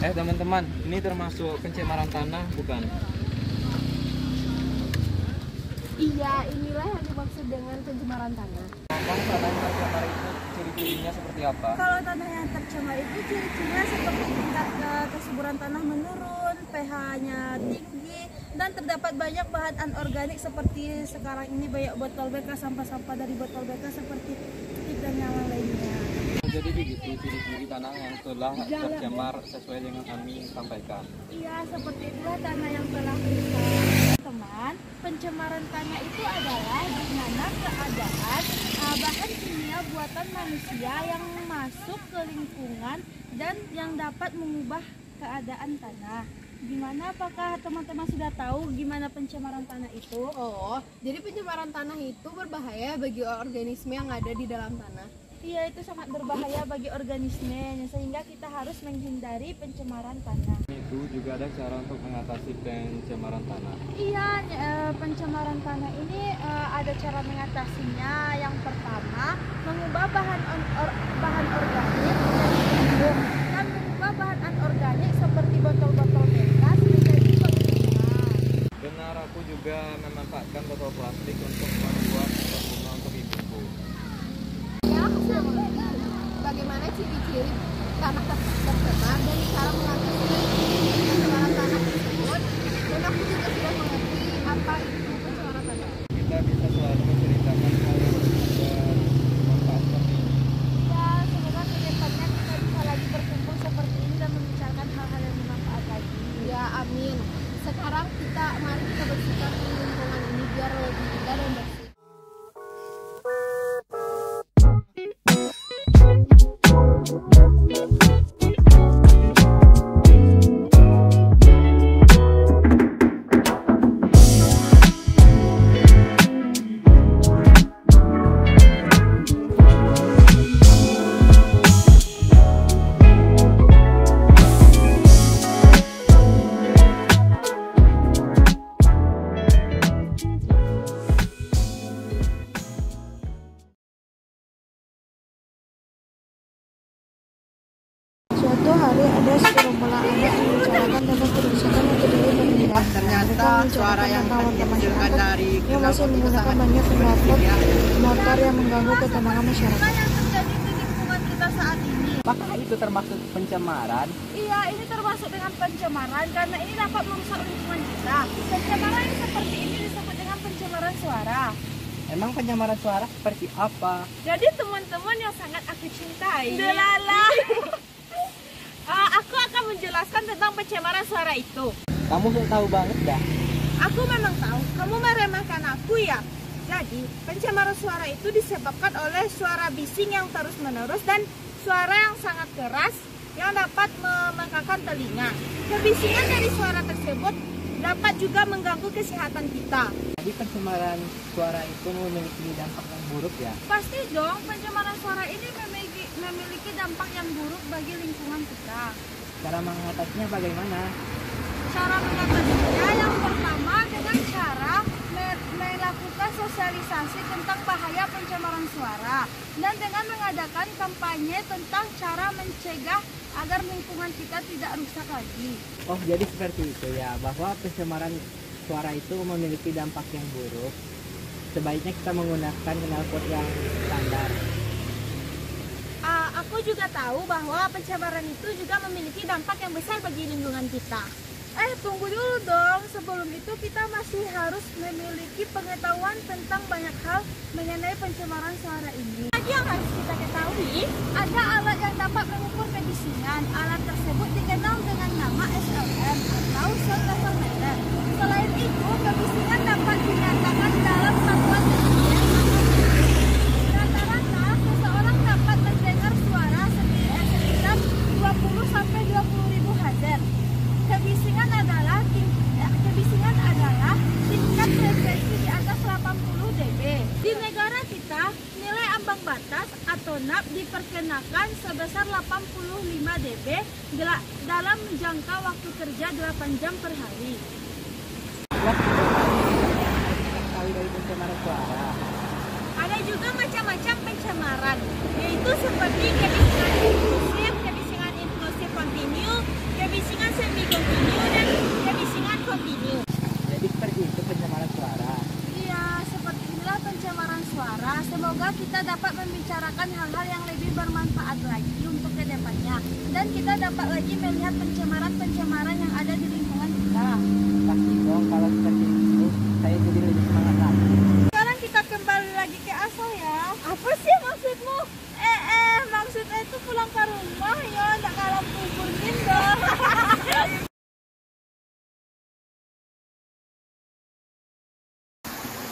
Teman-teman, ini termasuk pencemaran tanah bukan? Iya, inilah yang dimaksud dengan pencemaran tanah. Bang, tanah yang tercemar itu ciri-cirinya seperti apa? Kalau tanah yang tercemar itu ciri-cirinya seperti tingkat kesuburan tanah menurun, pH-nya tinggi, dan terdapat banyak bahan anorganik seperti sekarang ini banyak botol bekas, sampah-sampah dari botol bekas seperti plastik dan yang lainnya. Jadi begitu ciri-ciri tanah yang telah tercemar sesuai dengan kami sampaikan. Iya, seperti itulah tanah yang telah rusak. Teman, pencemaran tanah itu adalah di mana keadaan bahan kimia buatan manusia yang masuk ke lingkungan dan yang dapat mengubah keadaan tanah. Gimana, apakah teman-teman sudah tahu gimana pencemaran tanah itu? Oh, jadi pencemaran tanah itu berbahaya bagi organisme yang ada di dalam tanah. Iya, itu sangat berbahaya bagi organisme, sehingga kita harus menghindari pencemaran tanah. Itu juga ada cara untuk mengatasi pencemaran tanah. Iya, pencemaran tanah ini ada cara mengatasinya. Yang pertama, mengubah bahan organik menjadi pupuk dan mengubah bahan anorganik seperti botol-botol bekas menjadi pengeringan. Benar, aku juga memanfaatkan botol plastik untuk membuat bunga untuk ibuku. Ya, bagaimana ciri-ciri tanah tercemar dan cara mengatasi pencemaran tanah tersebut. Dan aku juga sudah mengerti apa itu pencemaran tanah. Kita bisa selalu menceritakan hal yang bermanfaat seperti ini. Ya, semoga kedepannya kita bisa lagi berkumpul seperti ini dan membicarakan hal-hal yang bermanfaat lagi. Ya, amin. Sekarang mari kita bersihkan lingkungan ini biar lebih indah dan bersih. Suatu hari ada segerombolan anak yang membicarakan tentang kerusakan yang terjadi pada lingkungan. Ternyata suara yang tercium dari yang masih menggunakan banyak motor yang mengganggu ketenangan masyarakat. Apa yang terjadi di lingkungan kita saat ini? Apakah itu termasuk pencemaran? Iya, ini termasuk dengan pencemaran karena ini dapat merusak lingkungan kita. Pencemaran yang seperti ini disebut dengan pencemaran suara. Emang pencemaran suara seperti apa? Jadi teman-teman yang sangat aku cintai, Delala. Aku akan menjelaskan tentang pencemaran suara itu. Kamu sudah tahu banget dah. Aku memang tahu, kamu meremehkan aku ya. Jadi, pencemaran suara itu disebabkan oleh suara bising yang terus-menerus dan suara yang sangat keras yang dapat memekakan telinga. Kebisingan dari suara tersebut dapat juga mengganggu kesehatan kita. Jadi pencemaran suara itu memiliki dampak yang buruk ya? Pasti dong, pencemaran suara ini memiliki dampak yang buruk bagi lingkungan kita. Cara mengatasinya bagaimana? Cara mengatasinya yang pertama dengan cara melakukan sosialisasi tentang bahaya pencemaran suara dan dengan mengadakan kampanye tentang cara mencegah agar lingkungan kita tidak rusak lagi. Oh, jadi seperti itu ya, bahwa pencemaran suara itu memiliki dampak yang buruk. Sebaiknya kita menggunakan knalpot yang standar. Aku juga tahu bahwa pencemaran itu juga memiliki dampak yang besar bagi lingkungan kita. Tunggu dulu dong. Sebelum itu kita masih harus memiliki pengetahuan tentang banyak hal mengenai pencemaran suara ini. Lagi yang harus kita ketahui, ada alat yang dapat mengukur kebisingan. Alat tersebut dikenal dengan nama SLM atau sound level meter. Selain itu, kebisingan dapat dinyatakan dalam satuan desibel. Rata-rata, seseorang dapat mendengar suara sekitar 20 sampai 20 ribu Hz. Kebisingan adalah tingkat frekuensi di atas 80 dB. Di negara kita, nilai ambang batas atau NAP diperkenakan sebesar 85 dB dalam jangka waktu kerja 8 jam per hari. Dari pencemaran suara. Ada juga macam-macam pencemaran, yaitu seperti kebisingan inklusif kontinu, kebisingan menciptakan hal-hal yang lebih bermanfaat lagi untuk kedepannya. Dan kita dapat lagi melihat pencemaran-pencemaran yang ada di lingkungan kita. Pasti dong, kalau seperti itu saya jadi lebih semangat lagi. Sekarang kita kembali lagi ke asal ya. Apa sih maksudmu? Maksudnya itu pulang ke rumah ya, nggak kalah kuburin dong.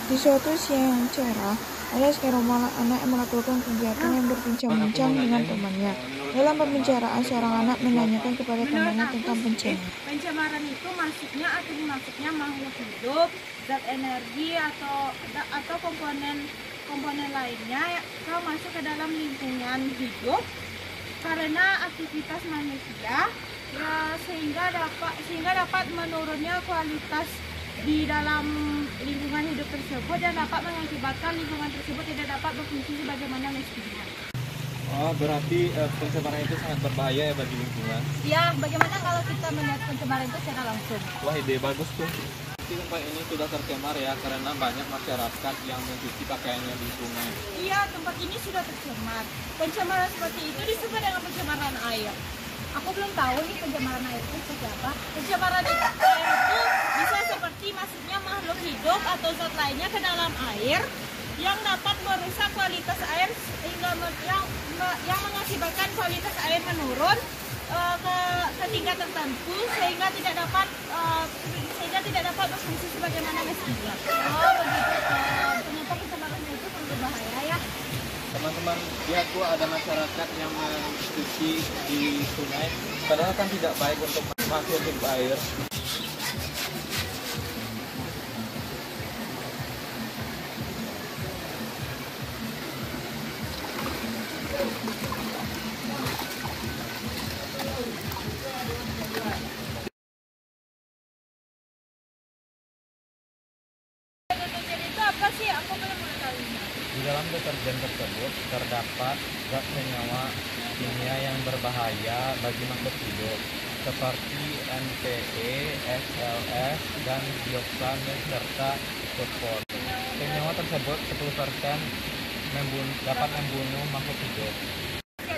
Di suatu siang yang cerah, ada segerombolan anak yang melakukan kegiatan yang berbincang-bincang dengan temannya. Dalam pembicaraan, seorang anak menanyakan kepada temannya tentang pencemaran. Pencemaran itu maksudnya atau dimaksudnya makhluk hidup, zat energi atau komponen lainnya yang masuk ke dalam lingkungan hidup karena aktivitas manusia ya, sehingga dapat menurunnya kualitas di dalam lingkungan hidup tersebut dan dapat mengakibatkan lingkungan tersebut tidak dapat berfungsi sebagaimana mestinya. Oh, berarti pencemaran itu sangat berbahaya ya bagi lingkungan. Ya, bagaimana kalau kita melihat pencemaran itu secara langsung? Wah, ide bagus tuh. Tempat ini sudah tercemar ya karena banyak masyarakat yang mencuci pakaiannya di sungai. Iya, tempat ini sudah tercemar. Pencemaran seperti itu disebut dengan pencemaran air. Aku belum tahu nih pencemaran air itu seperti apa. Pencemaran air itu bisa seperti masuknya makhluk hidup atau zat lainnya ke dalam air yang dapat merusak kualitas air hingga yang mengakibatkan kualitas air menurun ke tingkat tertentu sehingga tidak dapat berfungsi sebagaimana mestinya. Oh begitu. Ternyata pencemaran itu berbahaya ya. Teman-teman, lihat tuh ada masyarakat yang mencuci di sungai. Padahal kan tidak baik untuk masuk ke air. Deterjen itu apa sih? Aku belum mengetahuinya. Di dalam deterjen tersebut terdapat zat senyawa kimia yang berbahaya bagi makhluk hidup seperti NPE, SLS, dan dioksamin serta fosfor. Senyawa tersebut 10% dapat membunuh makhluk hidup.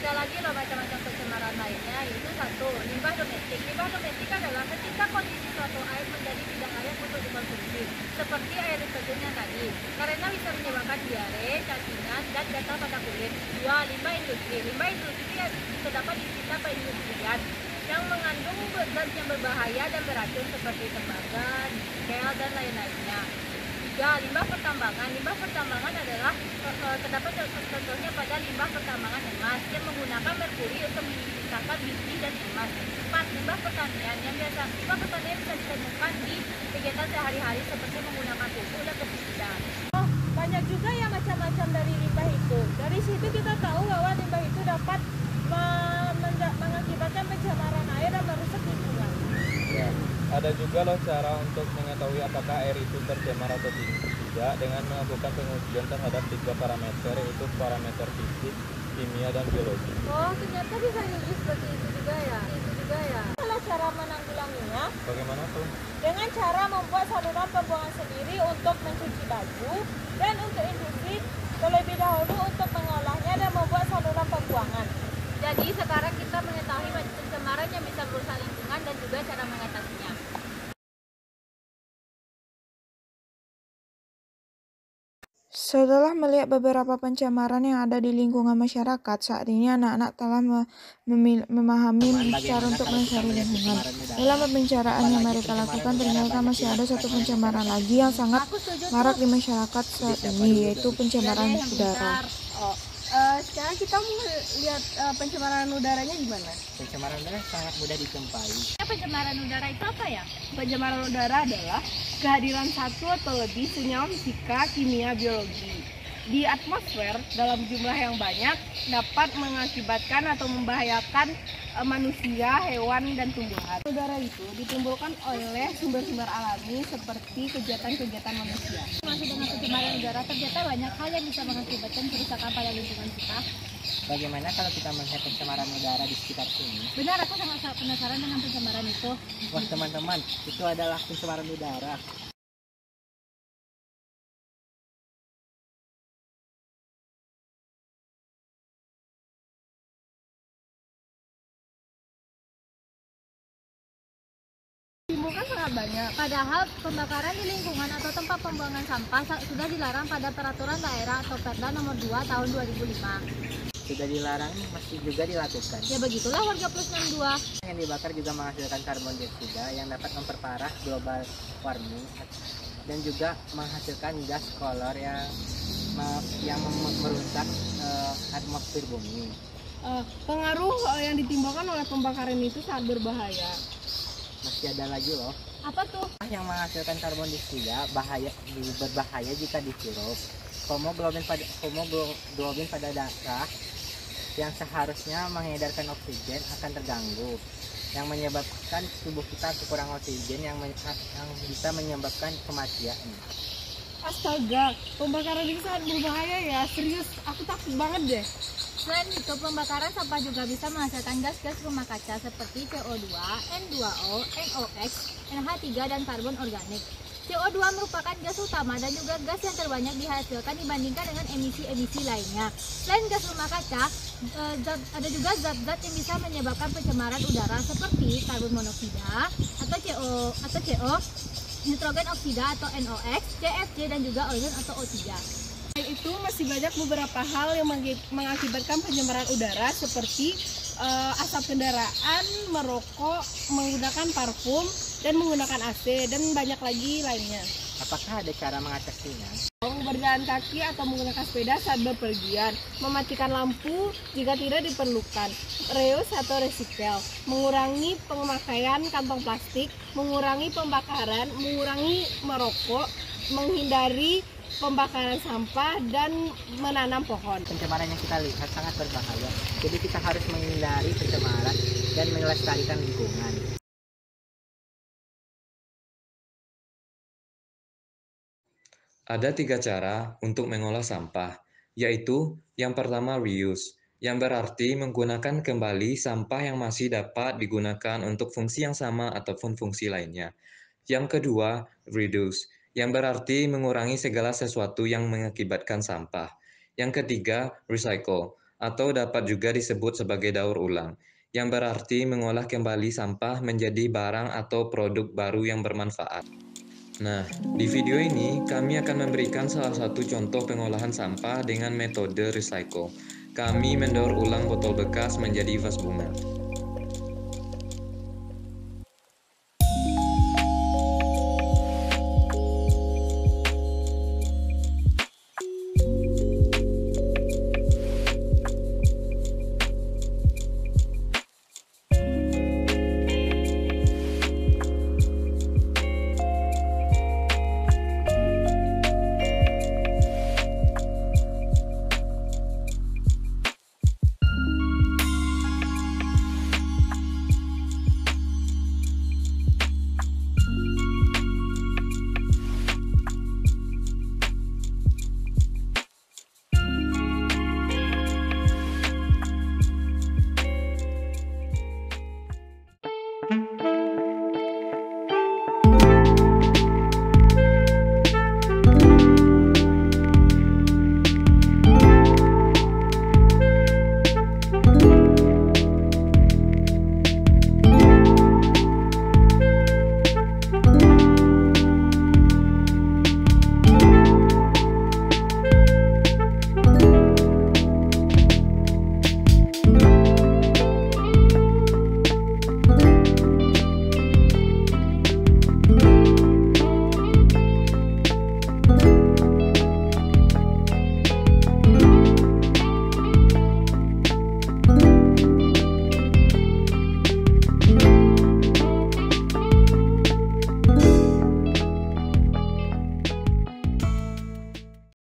Ada lagi loh macam-macam pencemaran lainnya, yaitu satu, limbah domestik. Limbah domestik adalah ketika kondisi suatu air menjadi tidak layak untuk dikonsumsi, seperti air deterjen yang tadi, karena bisa menyebabkan diare, cacingan, dan gatal pada kulit. Dua, limbah industri. Limbah industri terdapat di sekitar perindustrian yang mengandung zat yang berbahaya dan beracun seperti tembaga, nikel, dan lain-lainnya. Tiga, limbah pertambangan. Limbah pertambangan adalah terdapat contohnya pada limbah pertambangan emas yang menggunakan merkuri untuk memisahkan biji dan emas. Empat, limbah pertanian limbah pertanian bisa ditemukan di kegiatan sehari-hari seperti menggunakan pupuk dan pestisida. Oh, banyak juga ya macam-macam dari limbah itu. Dari situ kita tahu bahwa limbah itu dapat mengakibatkan pencemaran air dan merusak lingkungan. Ya, ada juga loh cara untuk mengetahui apakah air itu tercemar atau tidak dengan melakukan pengujian terhadap 3 parameter, yaitu parameter fisik, kimia, dan biologi. Oh, ternyata bisa diuji seperti itu juga ya. Adalah cara menanggulanginya Bagaimana tuh? dengan cara membuat saluran pembuangan sendiri untuk mencuci baju dan untuk industri terlebih dahulu untuk mengolahnya dan membuat saluran pembuangan. Jadi sekarang kita mengetahui pencemaran yang bisa merusak lingkungan dan juga cara mengatasinya. Setelah melihat beberapa pencemaran yang ada di lingkungan masyarakat, saat ini anak-anak telah memahami cara untuk melestarikan lingkungan. Dalam pembicaraan yang mereka lakukan, ternyata masih ada satu pencemaran lagi yang sangat marak di masyarakat saat ini, yaitu pencemaran udara. Sekarang kita mau lihat pencemaran udaranya gimana? Pencemaran udara sangat mudah dijumpai. Pencemaran udara itu apa ya? Pencemaran udara adalah kehadiran satu atau lebih senyawa fisika, kimia, biologi di atmosfer dalam jumlah yang banyak dapat mengakibatkan atau membahayakan manusia, hewan, dan tumbuhan. Udara itu ditimbulkan oleh sumber-sumber alami seperti kegiatan-kegiatan manusia. Masih dengan pencemaran udara ternyata banyak hal yang bisa mengakibatkan kerusakan pada lingkungan kita. Bagaimana kalau kita melihat pencemaran udara di sekitar sini? Benar, aku sangat penasaran dengan pencemaran itu. Wah teman-teman, itu adalah pencemaran udara. kan sangat banyak. Padahal pembakaran di lingkungan atau tempat pembuangan sampah sudah dilarang pada peraturan daerah atau Perda nomor 2 tahun 2005. Sudah dilarang masih juga dilakukan. Ya begitulah warga plus 62. Yang dibakar juga menghasilkan karbon dioksida yang dapat memperparah global warming dan juga menghasilkan gas kolor yang merusak atmosfer bumi. Pengaruh yang ditimbulkan oleh pembakaran itu sangat berbahaya. Masih ada lagi loh. Apa tuh? Yang menghasilkan karbon dioksida berbahaya jika dihirup. Hemoglobin pada darah yang seharusnya mengedarkan oksigen akan terganggu, yang menyebabkan tubuh kita kekurangan oksigen yang bisa menyebabkan kematian. Astaga, pembakaran itu sangat berbahaya ya. Serius, aku takut banget deh. Selain itu, pembakaran sampah juga bisa menghasilkan gas-gas rumah kaca seperti CO2, N2O, NOx, NH3, dan karbon organik. CO2 merupakan gas utama dan juga gas yang terbanyak dihasilkan dibandingkan dengan emisi-emisi lainnya. Selain gas rumah kaca, ada juga zat-zat yang bisa menyebabkan pencemaran udara seperti karbon monoksida atau CO, nitrogen oksida atau NOx, CFC, dan juga ozon atau O3. Selain itu masih banyak beberapa hal yang mengakibatkan pencemaran udara seperti asap kendaraan, merokok, menggunakan parfum, dan menggunakan AC, dan banyak lagi lainnya. Apakah ada cara mengatasinya? Berjalan kaki atau menggunakan sepeda saat bepergian, mematikan lampu jika tidak diperlukan, reuse atau recycle, mengurangi pemakaian kantong plastik, mengurangi pembakaran, mengurangi merokok, menghindari pembakaran sampah, dan menanam pohon. Pencemaran yang kita lihat sangat berbahaya, jadi kita harus menghindari pencemaran dan melestarikan lingkungan. Ada 3 cara untuk mengolah sampah, yaitu yang pertama reuse, yang berarti menggunakan kembali sampah yang masih dapat digunakan untuk fungsi yang sama ataupun fungsi lainnya. Yang kedua, reduce, yang berarti mengurangi segala sesuatu yang mengakibatkan sampah. Yang ketiga, recycle, atau dapat juga disebut sebagai daur ulang, yang berarti mengolah kembali sampah menjadi barang atau produk baru yang bermanfaat. Nah, di video ini kami akan memberikan salah satu contoh pengolahan sampah dengan metode recycle. Kami mendaur ulang botol bekas menjadi vas bunga.